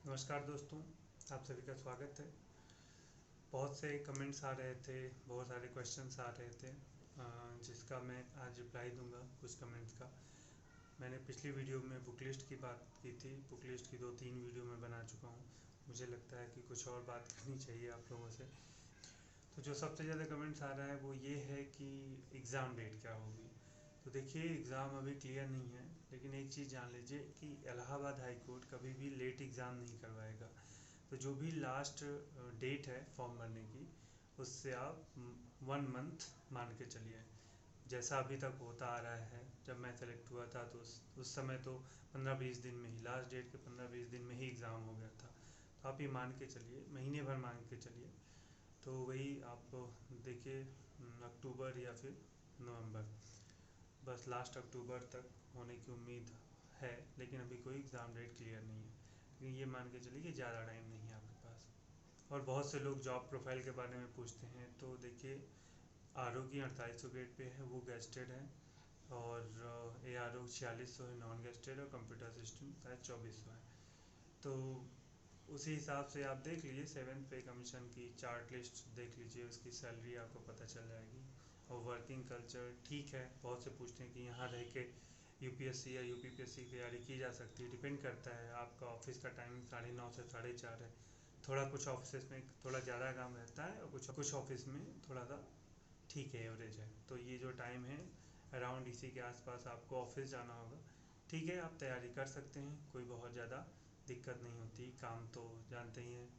नमस्कार दोस्तों, आप सभी का स्वागत है। बहुत से कमेंट्स आ रहे थे, बहुत सारे क्वेश्चंस आ रहे थे, जिसका मैं आज रिप्लाई दूंगा कुछ कमेंट्स का। मैंने पिछली वीडियो में बुक लिस्ट की बात की थी। बुक लिस्ट की 2-3 वीडियो मैं बना चुका हूँ। मुझे लगता है कि कुछ और बात करनी चाहिए आप लोगों से। तो जो सबसे ज़्यादा कमेंट्स आ रहा है वो ये है कि एग्ज़ाम डेट क्या होगी। तो देखिए, एग्ज़ाम अभी क्लियर नहीं है, लेकिन एक चीज़ जान लीजिए कि इलाहाबाद हाई कोर्ट कभी भी लेट एग्ज़ाम नहीं करवाएगा। तो जो भी लास्ट डेट है फॉर्म भरने की, उससे आप 1 मंथ मान के चलिए। जैसा अभी तक होता आ रहा है, जब मैं सेलेक्ट हुआ था तो उस समय तो 15-20 दिन में ही, लास्ट डेट के 15-20 दिन में ही एग्ज़ाम हो गया था। तो आप ये मान के चलिए, महीने भर मान के चलिए। तो वही आप देखिए, अक्टूबर या फिर नवंबर, बस लास्ट अक्टूबर तक होने की उम्मीद है। लेकिन अभी कोई एग्ज़ाम डेट क्लियर नहीं है, लेकिन ये मान के चलिए कि ज़्यादा टाइम नहीं है आपके पास। और बहुत से लोग जॉब प्रोफाइल के बारे में पूछते हैं। तो देखिए, आर ओ की 4800 ग्रेड पे है, वो गेस्टेड है। और ए आर ओ 4600 है, नॉन गेस्टेड। और कंप्यूटर असिस्टेंट शायद 2400 है। तो उसी हिसाब से आप देख लीजिए, 7th पे कमीशन की चार्ट लिस्ट देख लीजिए, उसकी सैलरी आपको पता चल जाएगी। और वर्किंग कल्चर ठीक है। बहुत से पूछते हैं कि यहाँ रह के यूपीएससी या यूपीपीएससी की तैयारी की जा सकती है। डिपेंड करता है, आपका ऑफिस का टाइमिंग 9:30 से 4:30 है। थोड़ा कुछ ऑफिस में थोड़ा ज़्यादा काम रहता है, और कुछ ऑफिस में थोड़ा सा ठीक है, एवरेज है। तो ये जो टाइम है, अराउंड इसी के आसपास आपको ऑफिस जाना होगा। ठीक है, आप तैयारी कर सकते हैं, कोई बहुत ज़्यादा दिक्कत नहीं होती। काम तो जानते ही हैं,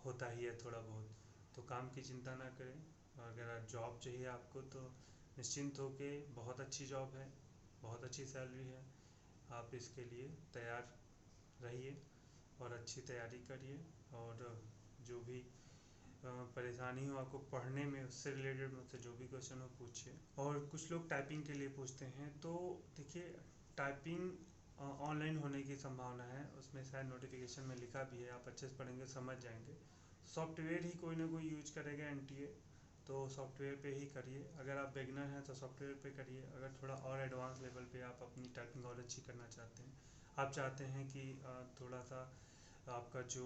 होता ही है थोड़ा बहुत। तो काम की चिंता ना करें। और अगर जॉब चाहिए आपको तो निश्चिंत होके, बहुत अच्छी जॉब है, बहुत अच्छी सैलरी है। आप इसके लिए तैयार रहिए और अच्छी तैयारी करिए। और जो भी परेशानी हो आपको पढ़ने में, उससे रिलेटेड मुझसे जो भी क्वेश्चन हो पूछिए। और कुछ लोग टाइपिंग के लिए पूछते हैं। तो देखिए, टाइपिंग ऑनलाइन होने की संभावना है, उसमें शायद नोटिफिकेशन में लिखा भी है, आप अच्छे से पढ़ेंगे समझ जाएंगे। सॉफ्टवेयर ही कोई ना कोई यूज करेगा, एनटीए। तो सॉफ्टवेयर पे ही करिए। अगर आप बिगनर हैं तो सॉफ्टवेयर पे करिए। अगर थोड़ा और एडवांस लेवल पे आप अपनी टाइपिंग और अच्छी करना चाहते हैं, आप चाहते हैं कि थोड़ा सा आपका जो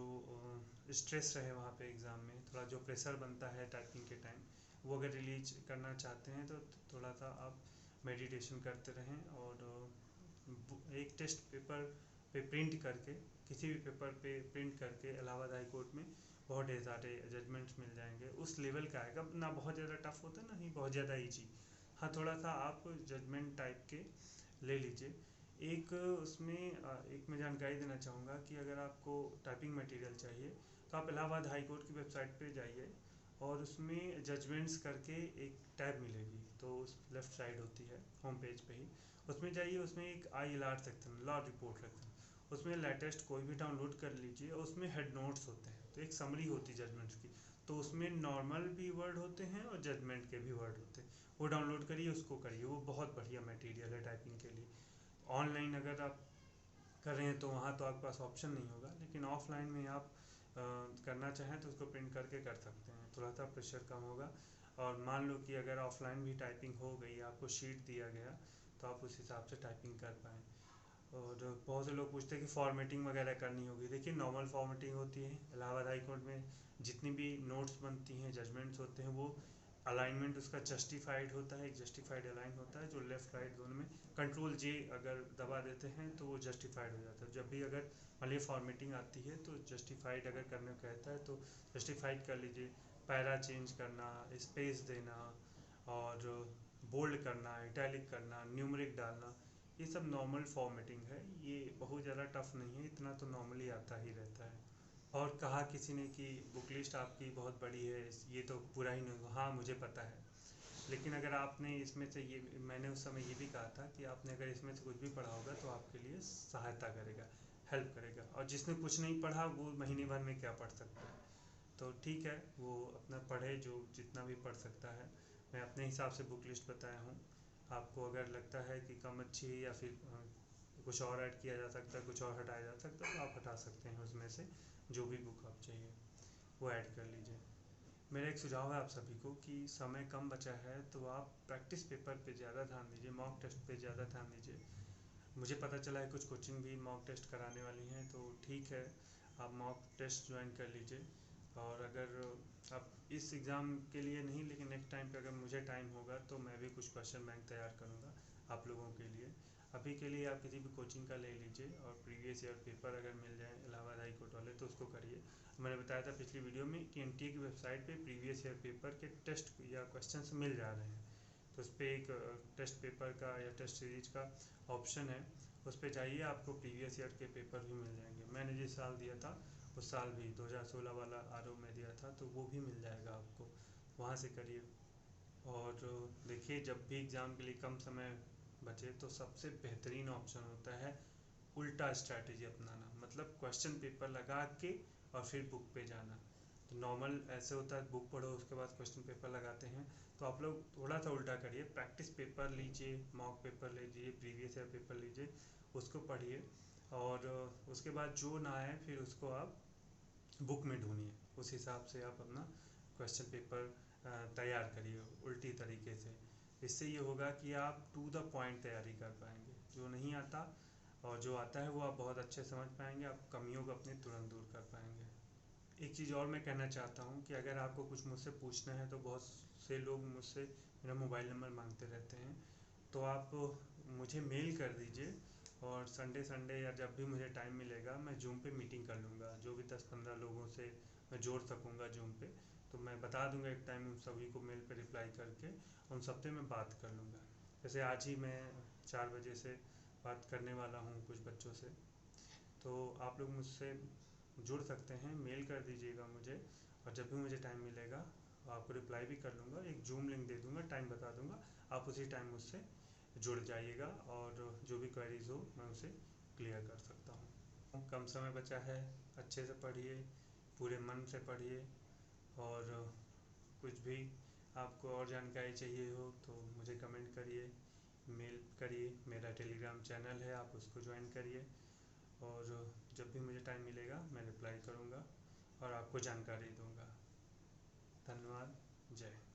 स्ट्रेस रहे वहाँ पे एग्ज़ाम में, थोड़ा जो प्रेशर बनता है टाइपिंग के टाइम, वो अगर रिलीज करना चाहते हैं तो थोड़ा सा आप मेडिटेशन करते रहें। और एक टेस्ट पेपर पे प्रिंट करके, किसी भी पेपर पे प्रिंट करके, इलाहाबाद हाई कोर्ट में बहुत ढेर सारे जजमेंट्स मिल जाएंगे। उस लेवल का आएगा ना, बहुत ज़्यादा टफ होता है ना ही बहुत ज़्यादा ईजी। हाँ, थोड़ा सा आप जजमेंट टाइप के ले लीजिए। एक उसमें एक मैं जानकारी देना चाहूँगा कि अगर आपको टाइपिंग मटेरियल चाहिए तो आप इलाहाबाद हाई कोर्ट की वेबसाइट पे जाइए, और उसमें जजमेंट्स करके एक टैब मिलेगी। तो उस लेफ़्ट साइड होती है होम पेज पे ही, उसमें जाइए। उसमें एक I L R section, law report section, उसमें लेटेस्ट कोई भी डाउनलोड कर लीजिए। और उसमें हेड नोट्स होते हैं, तो एक समरी होती है जजमेंट्स की। तो उसमें नॉर्मल भी वर्ड होते हैं और जजमेंट के भी वर्ड होते हैं। वो डाउनलोड करिए, उसको करिए, वो बहुत बढ़िया मटेरियल है टाइपिंग के लिए। ऑनलाइन अगर आप कर रहे हैं तो वहाँ तो आपके पास ऑप्शन नहीं होगा, लेकिन ऑफलाइन में आप करना चाहें तो उसको प्रिंट करके कर सकते हैं, थोड़ा सा प्रेशर कम होगा। और मान लो कि अगर ऑफलाइन भी टाइपिंग हो गई, आपको शीट दिया गया, तो आप उस हिसाब से टाइपिंग कर पाएँ। और बहुत से लोग पूछते हैं कि फॉर्मेटिंग वगैरह करनी होगी। देखिए, नॉर्मल फॉर्मेटिंग होती है। इलाहाबाद हाई कोर्ट में जितनी भी नोट्स बनती हैं, जजमेंट्स होते हैं, वो अलाइनमेंट उसका जस्टिफाइड होता है, एक जस्टिफाइड अलाइन होता है जो लेफ्ट राइट दोनों में। कंट्रोल जे अगर दबा देते हैं तो वो जस्टिफाइड हो जाता है। जब भी अगर मान लीजिए फॉर्मेटिंग आती है तो जस्टिफाइड अगर करने को कहता है तो जस्टिफाइड कर लीजिए। पैरा चेंज करना, स्पेस देना, और बोल्ड करना, इटैलिक करना, न्यूमरिक डालना, ये सब नॉर्मल फॉर्मेटिंग है। ये बहुत ज़्यादा टफ नहीं है, इतना तो नॉर्मली आता ही रहता है। और कहा किसी ने कि बुक लिस्ट आपकी बहुत बड़ी है, ये तो पूरा ही नहीं होगा। हाँ, मुझे पता है। लेकिन अगर आपने इसमें से ये, मैंने उस समय ये भी कहा था कि आपने अगर इसमें से कुछ भी पढ़ा होगा तो आपके लिए सहायता करेगा, हेल्प करेगा। और जिसने कुछ नहीं पढ़ा वो महीने भर में क्या पढ़ सकता है। तो ठीक है, वो अपना पढ़े, जो जितना भी पढ़ सकता है। मैं अपने हिसाब से बुक लिस्ट बताया हूँ। आपको अगर लगता है कि कम अच्छी है या फिर कुछ और ऐड किया जा सकता है, कुछ और हटाया जा सकता है, तो आप हटा सकते हैं उसमें से। जो भी बुक आप चाहिए वो ऐड कर लीजिए। मेरा एक सुझाव है आप सभी को कि समय कम बचा है तो आप प्रैक्टिस पेपर पे ज़्यादा ध्यान दीजिए, मॉक टेस्ट पे ज़्यादा ध्यान दीजिए। मुझे पता चला है कुछ कोचिंग भी मॉक टेस्ट कराने वाली हैं, तो ठीक है, आप मॉक टेस्ट ज्वाइन कर लीजिए। और अगर आप इस एग्ज़ाम के लिए नहीं, लेकिन नेक्स्ट टाइम पे अगर मुझे टाइम होगा तो मैं भी कुछ क्वेश्चन बैंक तैयार करूँगा आप लोगों के लिए। अभी के लिए आप किसी भी कोचिंग का ले लीजिए और प्रीवियस ईयर पेपर अगर मिल जाए इलाहाबाद हाई कोर्ट वाले तो उसको करिए। मैंने बताया था पिछली वीडियो में कि एनटीए की वेबसाइट पे प्रीवियस ईयर पेपर के टेस्ट या क्वेश्चंस मिल जा रहे हैं, तो उस पर एक टेस्ट पेपर का या टेस्ट सीरीज का ऑप्शन है, उस पर जाइए, आपको प्रीवियस ईयर के पेपर भी मिल जाएंगे। मैंने जिस साल दिया था उस साल भी 2016 वाला आरओ में दिया था, तो वो भी मिल जाएगा आपको, वहाँ से करिए। और देखिए, जब भी एग्ज़ाम के लिए कम समय बचे तो सबसे बेहतरीन ऑप्शन होता है उल्टा स्ट्रैटेजी अपनाना, मतलब क्वेश्चन पेपर लगा के और फिर बुक पे जाना। तो नॉर्मल ऐसे होता है बुक पढ़ो उसके बाद क्वेश्चन पेपर लगाते हैं, तो आप लोग थोड़ा सा उल्टा करिए, प्रैक्टिस पेपर लीजिए, मॉक पेपर लीजिए, प्रीवियस ईयर पेपर लीजिए, उसको पढ़िए और उसके बाद जो ना आए फिर उसको आप बुक में ढूंढिए, उस हिसाब से आप अपना क्वेश्चन पेपर तैयार करिए उल्टी तरीके से। इससे ये होगा कि आप टू द पॉइंट तैयारी कर पाएंगे, जो नहीं आता और जो आता है वो आप बहुत अच्छे समझ पाएंगे, आप कमियों को अपनी तुरंत दूर कर पाएंगे। एक चीज़ और मैं कहना चाहता हूँ कि अगर आपको कुछ मुझसे पूछना है तो बहुत से लोग मुझसे मेरा मोबाइल नंबर मांगते रहते हैं, तो आप मुझे मेल कर दीजिए और संडे या जब भी मुझे टाइम मिलेगा मैं जूम पे मीटिंग कर लूँगा, जो भी 10-15 लोगों से मैं जोड़ सकूँगा जूम पे, तो मैं बता दूँगा एक टाइम, उन सभी को मेल पे रिप्लाई करके उन सब से मैं बात कर लूँगा। जैसे आज ही मैं 4 बजे से बात करने वाला हूँ कुछ बच्चों से, तो आप लोग मुझसे जुड़ सकते हैं, मेल कर दीजिएगा मुझे और जब भी मुझे टाइम मिलेगा आपको रिप्लाई भी कर लूँगा, एक जूम लिंक दे दूँगा, टाइम बता दूँगा, आप उसी टाइम मुझसे जुड़ जाइएगा और जो भी क्वेरीज हो मैं उसे क्लियर कर सकता हूँ। कम समय बचा है, अच्छे से पढ़िए, पूरे मन से पढ़िए और कुछ भी आपको और जानकारी चाहिए हो तो मुझे कमेंट करिए, मेल करिए, मेरा टेलीग्राम चैनल है आप उसको ज्वाइन करिए और जब भी मुझे टाइम मिलेगा मैं रिप्लाई करूँगा और आपको जानकारी दूँगा। धन्यवाद, जय हिंद।